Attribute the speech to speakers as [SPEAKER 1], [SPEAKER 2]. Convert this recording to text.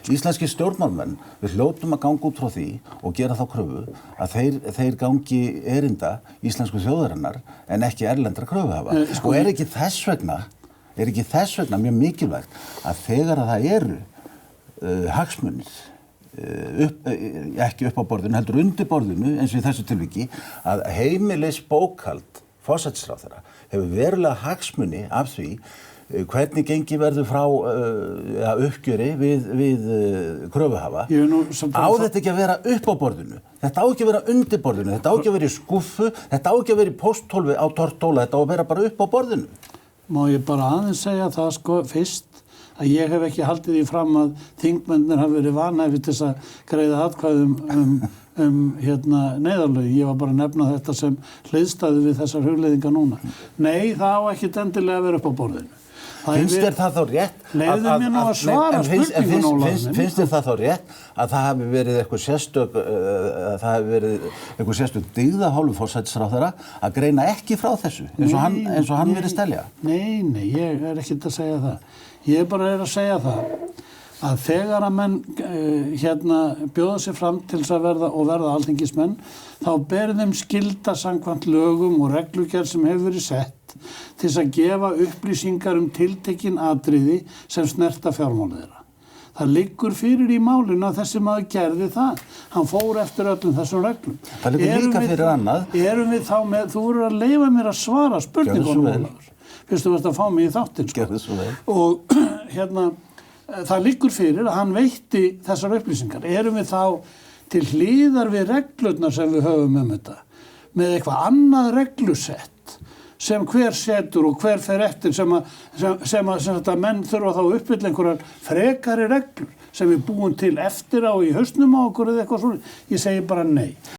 [SPEAKER 1] Íslenskir stjórnmálamenn, við hljótum að ganga út frá því og gera þá kröfu að þeir gangi erinda íslensku þjóðarinnar en ekki erlendra kröfuhafa. Og er ekki þess vegna mjög mikilvægt að þegar að það eru hagsmunir ekki upp á borðinu, heldur undir borðinu eins og í þessu tilviki, að heimilisbókhald forsætisráðherra hefur verulega hagsmuni af því hvernig gengi verður frá uppgjöri við kröfuhafa. Á þetta ekki að vera upp á borðinu? Þetta á ekki að vera undir borðinu, þetta á ekki að vera í skúffu, þetta á ekki að vera í pósthólfi á tortóla, þetta á að vera bara upp á borðinu.
[SPEAKER 2] Má ég bara aðeins segja það sko fyrst að ég hef ekki haldið því fram að þingmennir hafi verið vanhæfir til þess að greiða atkvæðum neyðarlögin. Ég var bara að nefna þetta sem hliðstæðu við þessar hugleiðingar núna. Nei, það á ekki endilega að vera upp á borðinu.
[SPEAKER 1] Finnst þér það þá rétt?
[SPEAKER 2] Leyfðu mér nú að svara spurningunni, Ólafur.
[SPEAKER 1] Finnst þér það þá rétt að það hafi verið eitthvað sérstök dygð af hálfu forsætisráðherra að greina ekki frá þessu eins og hann virðist telja?
[SPEAKER 2] Nei, ég er ekkert að segja það. Ég bara er að segja það að þegar að menn bjóða sig fram til þess að verða alþingismenn, þá ber þeim skylda samkvæmt lögum og reglugerð sem hefur verið sett til þess að gefa upplýsingar tiltekin atriði sem snerta fjármálið þeirra. Það liggur fyrir í málinu að þessi maður gerði það. Hann fór eftir öllum þessum reglum.
[SPEAKER 1] Það liggur líka fyrir annað.
[SPEAKER 2] Erum við þá með, þú voru að leyfa mér að svara spurningunum, Ólafur. Fyrst þú varst að fá mig í þáttinn, sko.
[SPEAKER 1] Gerðu svo vel.
[SPEAKER 2] Og það liggur fyrir að hann veitti þessar upplýsingar. Erum við þá til hliðar við reglurnar sem við höfum þetta, með eitthvað annað reglusett sem hver setur og hver fer eftir sem að menn þurfa þá að uppfylla einhverjar frekari reglur sem við búum til eftir á í hausnum á okkur eða eitthvað svona. Ég segi bara nei.